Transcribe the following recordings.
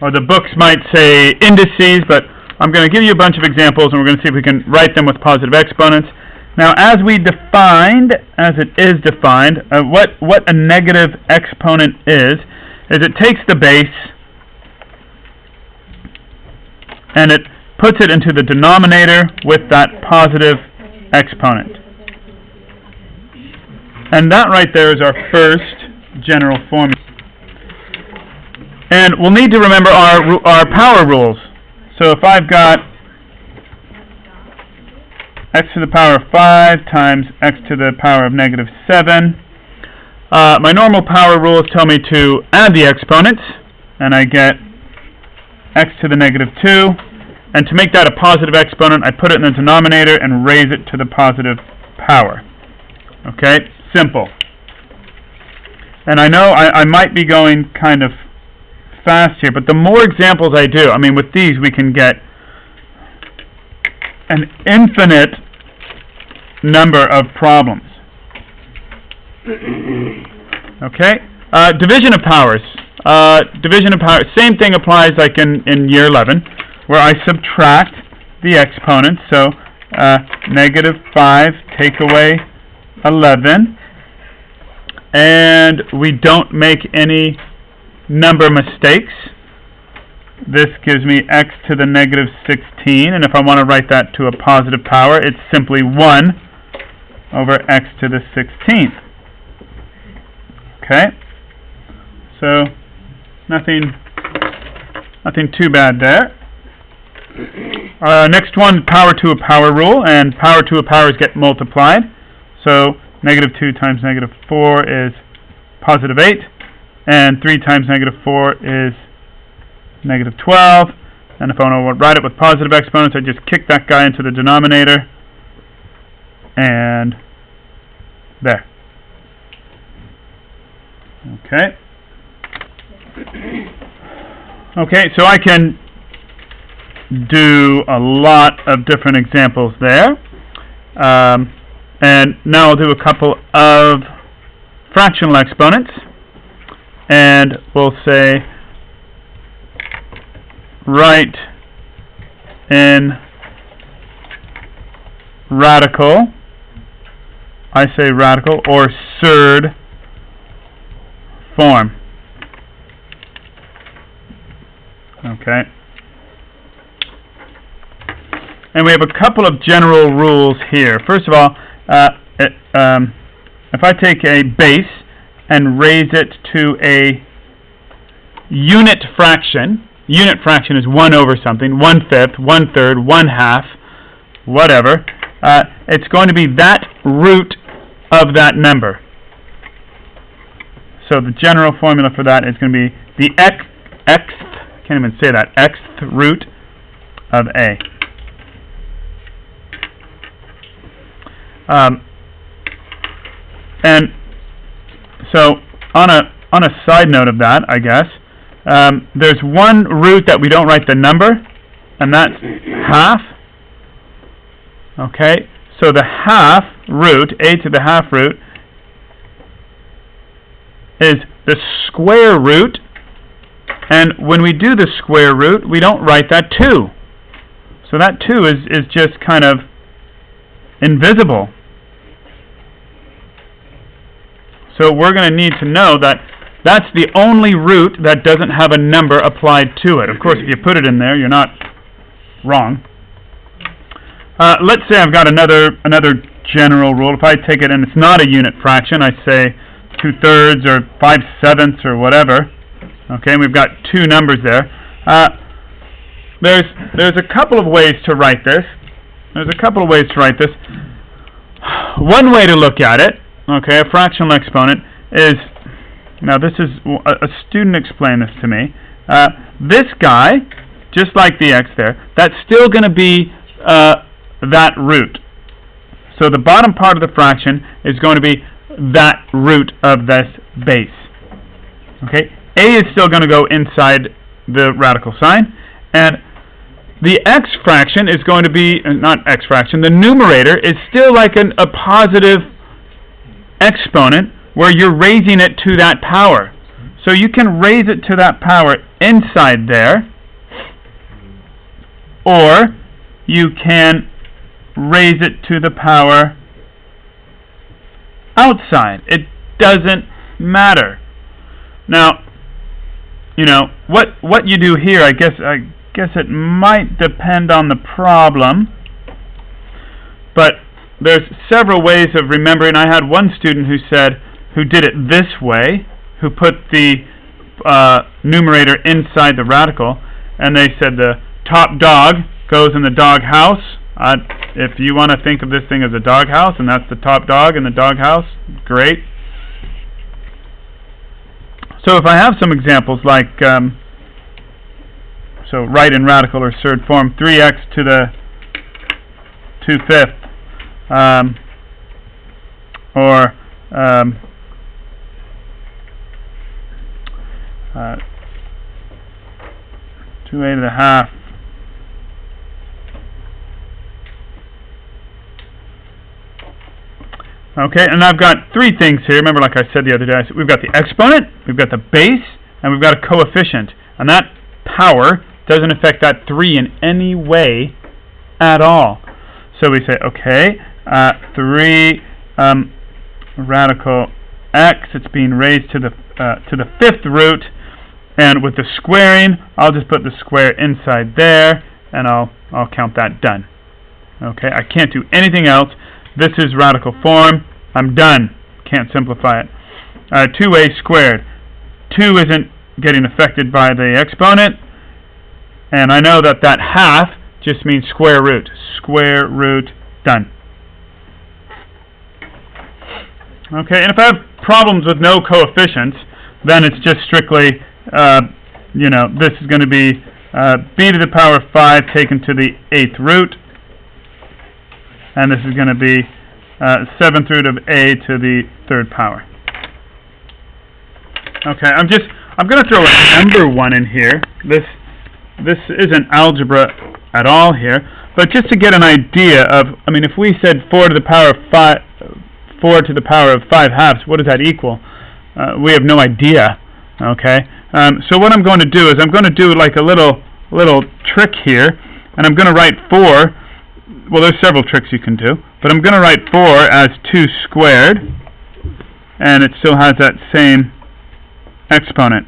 or the books might say indices, but I'm going to give you a bunch of examples, and we're going to see if we can write them with positive exponents. Now, as it is defined, what a negative exponent is it takes the base and it puts it into the denominator with that positive exponent. And that right there is our first general formula. And we'll need to remember our power rules. So if I've got x to the power of 5 times x to the power of negative 7, my normal power rules tell me to add the exponents, and I get x to the negative 2. And to make that a positive exponent, I put it in the denominator and raise it to the positive power. Okay? Simple. And I know I might be going kind of fast here, but the more examples I do, I mean, with these we can get an infinite number of problems. Okay? Division of powers. Same thing applies like in year 11, where I subtract the exponents. So negative 5 take away 11, and we don't make any number mistakes. This gives me x to the negative 16, and if I want to write that to a positive power, it's simply 1 over x to the 16th. Okay? So nothing too bad there. Next one, power to a power rule, and power to a powers get multiplied. So negative 2 times negative 4 is positive 8, and 3 times negative 4 is negative 12. And if I want to write it with positive exponents, I just kick that guy into the denominator, and there. Okay. Okay, so I can do a lot of different examples there. And now I'll do a couple of fractional exponents. And we'll say, write in radical, I say radical, or surd form. Okay. And we have a couple of general rules here. First of all, if I take a base and raise it to a unit fraction is 1 over something, 1/5, 1/3, 1/2, whatever, it's going to be that root of that number. So the general formula for that is going to be the can't even say that, xth root of a. And so on a side note of that, I guess, there's one root that we don't write the number, and that's half. Okay, so the half root, a to the half root, is the square root, and when we do the square root, we don't write that 2. So that 2 is just kind of invisible. So we're going to need to know that that's the only root that doesn't have a number applied to it. Of course, if you put it in there, you're not wrong. Let's say I've got another general rule. If I take it and it's not a unit fraction, I say 2/3 or 5/7 or whatever. Okay, we've got two numbers there. There's a couple of ways to write this. One way to look at it, okay, a fractional exponent is, now this is, a student explained this to me, this guy, just like the x there, that's still going to be that root. So the bottom part of the fraction is going to be that root of this base. Okay, a is still going to go inside the radical sign, and the x fraction is going to be, not x fraction, the numerator is still like a positive exponent where you're raising it to that power. So you can raise it to that power inside there, or you can raise it to the power outside. It doesn't matter. Now, you know, what you do here, I guess it might depend on the problem, but there's several ways of remembering. I had one student who did it this way, who put the numerator inside the radical, and they said the top dog goes in the dog house. If you want to think of this thing as a dog house, and that's the top dog in the dog house, great. So if I have some examples like, so write in radical or surd form, 3x to the 2/5, or 2/8. Okay, and I've got three things here. Remember, like I said the other day, we've got the exponent, we've got the base, and we've got a coefficient. And that power doesn't affect that 3 in any way at all. So we say, okay, 3 radical x, it's being raised to the 5th root, and with the squaring, I'll just put the square inside there, and I'll count that done. Okay, I can't do anything else. This is radical form. I'm done. Can't simplify it. 2a squared. 2 isn't getting affected by the exponent, and I know that half just means square root. Square root, done. Okay, and if I have problems with no coefficients, then it's just strictly, you know, this is going to be b to the power of 5 taken to the 8th root, and this is going to be 7th root of a to the 3rd power. Okay, I'm going to throw a number 1 in here. This isn't algebra at all here, but just to get an idea of, I mean, if we said 4 to the power of 5, 4 to the power of 5/2, what does that equal? We have no idea. Okay, so what I'm going to do is I'm going to do like a little trick here, and I'm going to write 4. Well, there's several tricks you can do, but I'm going to write 4 as 2 squared, and it still has that same exponent.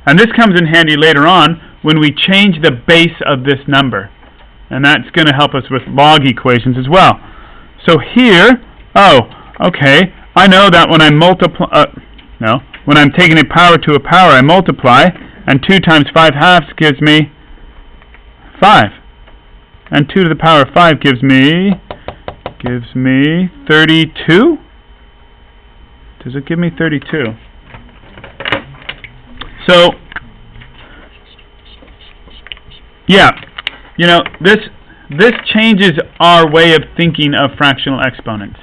And this comes in handy later on when we change the base of this number, and that's going to help us with log equations as well. So here, oh, okay, I know that when I multiply, when I'm taking a power to a power, I multiply, and 2 times 5/2 gives me 5. And 2 to the power of 5 gives me 32? Does it give me 32? So, yeah, you know, this changes our way of thinking of fractional exponents.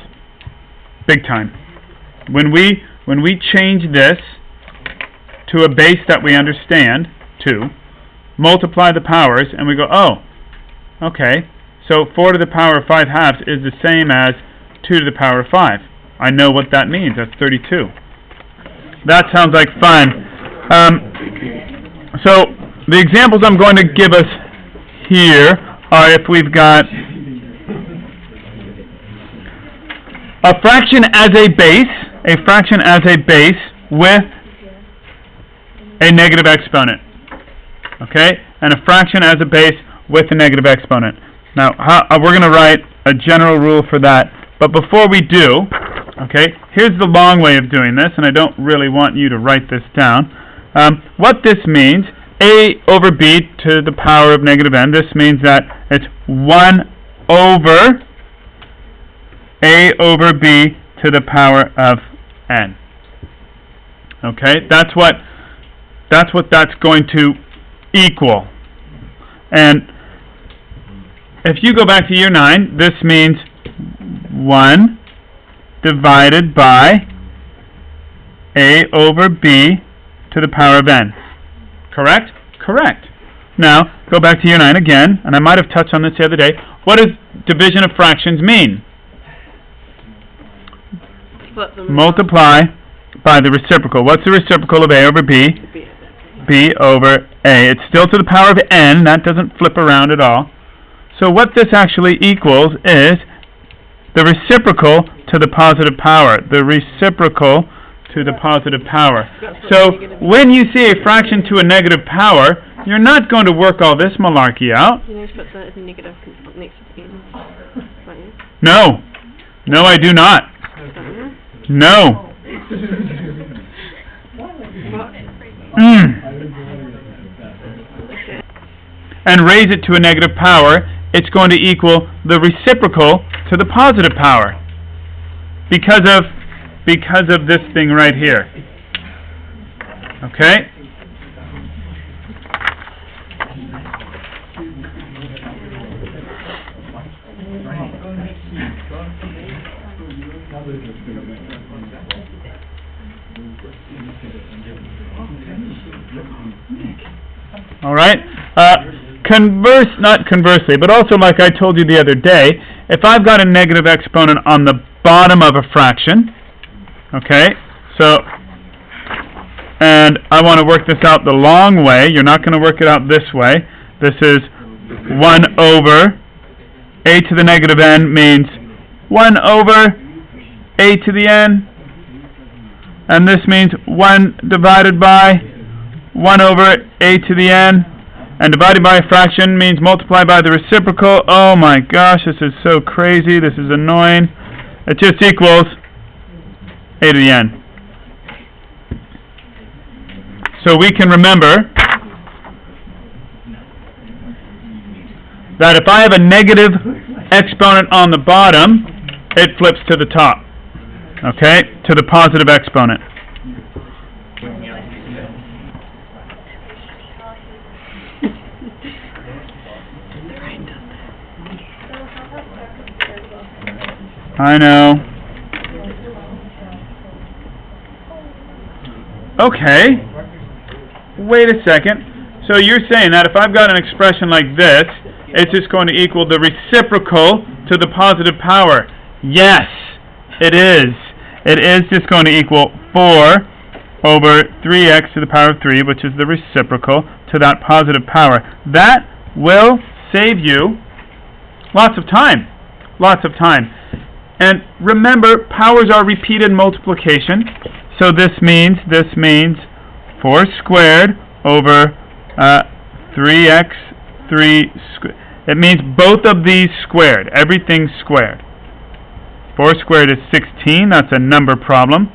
Big time. When we change this to a base that we understand, 2, multiply the powers, and we go, oh, okay, so 4 to the power of 5/2 is the same as 2 to the power of 5. I know what that means. That's 32. That sounds like fun. So the examples I'm going to give us here are if we've got a fraction as a base with a negative exponent. Okay, and a fraction as a base with a negative exponent. Now, we're going to write a general rule for that, but before we do, okay, here's the long way of doing this, and I don't really want you to write this down. What this means, a over b to the power of negative n, this means that it's 1 over a over b to the power of n. Okay, that's what that's going to equal. And if you go back to year 9, this means 1 divided by a over b to the power of n. Correct? Correct. Now, go back to year 9 again, and I might have touched on this the other day. What does division of fractions mean? Split them. Multiply by the reciprocal. What's the reciprocal of a over b? B over a. It's still to the power of n. That doesn't flip around at all. So what this actually equals is the reciprocal to the positive power. The reciprocal to the positive power. So when you see a fraction to a negative power, you're not going to work all this malarkey out. You know, put the negative next to the n. No. No, I do not. No. And raise it to a negative power, it's going to equal the reciprocal to the positive power. Because of this thing right here. Okay? All right? Not conversely, but also like I told you the other day, if I've got a negative exponent on the bottom of a fraction, okay, so, and I want to work this out the long way, you're not going to work it out this way. This is 1 over a to the negative n means 1 over a to the n, and this means 1 divided by 1 over a to the n, and divided by a fraction means multiply by the reciprocal. Oh my gosh, this is so crazy, this is annoying. It just equals a to the n. So we can remember that if I have a negative exponent on the bottom, it flips to the top, okay, to the positive exponent. I know. Okay. Wait a second. So you're saying that if I've got an expression like this, it's just going to equal the reciprocal to the positive power. Yes, it is. It is just going to equal 4 over 3x to the power of 3, which is the reciprocal to that positive power. That will save you lots of time. Lots of time. And remember, powers are repeated multiplication. So this means 4 squared over 3x 3 squared. It means both of these squared. Everything's squared. 4 squared is 16. That's a number problem.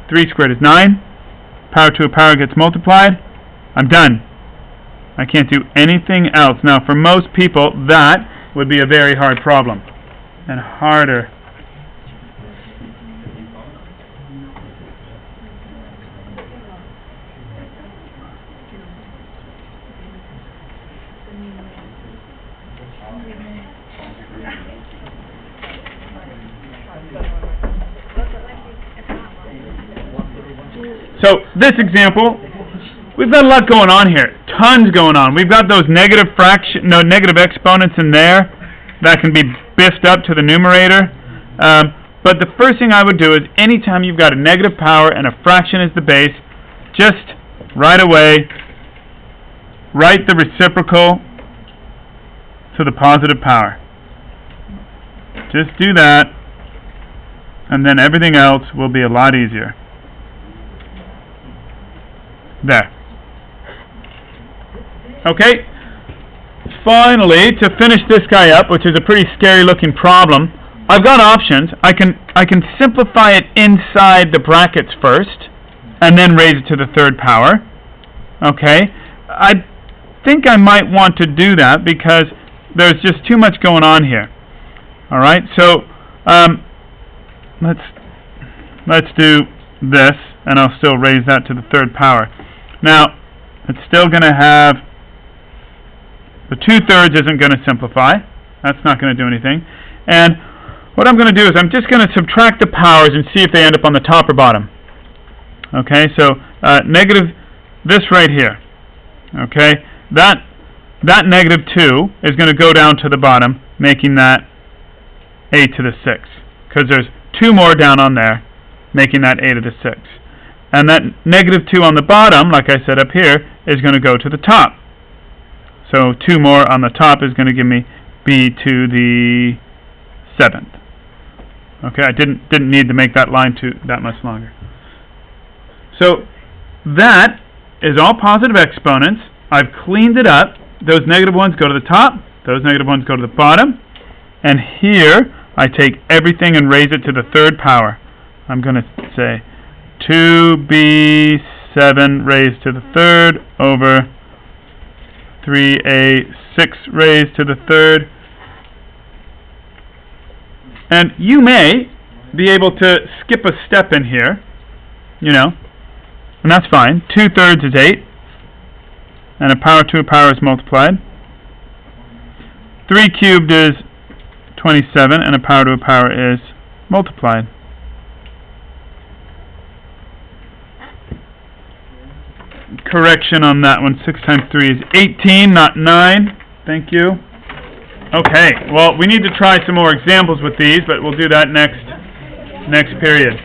3 squared is 9. Power to a power gets multiplied. I'm done. I can't do anything else. Now, for most people, that would be a very hard problem. And harder. So this example, we've got a lot going on here. Tons going on. We've got those negative exponents in there that can be biffed up to the numerator. But the first thing I would do is anytime you've got a negative power and a fraction as the base, just right away write the reciprocal to the positive power. Just do that, and then everything else will be a lot easier. There. Okay. Finally, to finish this guy up, which is a pretty scary looking problem, I've got options. I can simplify it inside the brackets first, and then raise it to the third power. Okay. I think I might want to do that because there's just too much going on here. All right. So let's do this, and I'll still raise that to the third power. Now, it's still going to have the 2/3 isn't going to simplify. That's not going to do anything. And what I'm going to do is I'm just going to subtract the powers and see if they end up on the top or bottom. Okay, so negative this right here. Okay, that -2 is going to go down to the bottom, making that a to the 6. Because there's 2 more down on there, making that a to the 6. And that negative 2 on the bottom, like I said up here, is going to go to the top. So 2 more on the top is going to give me b to the 7th. Okay, I didn't need to make that line that much longer. So that is all positive exponents. I've cleaned it up. Those negative ones go to the top. Those negative ones go to the bottom. And here, I take everything and raise it to the 3rd power. I'm going to say 2b7 raised to the 3rd over 3a6 raised to the 3rd. And you may be able to skip a step in here, you know, and that's fine. 2/3 is 8, and a power to a power is multiplied. 3 cubed is 27, and a power to a power is multiplied. Correction on that one, 6 times 3 is 18, not 9. Thank you. Okay, well, we need to try some more examples with these, but we'll do that next period.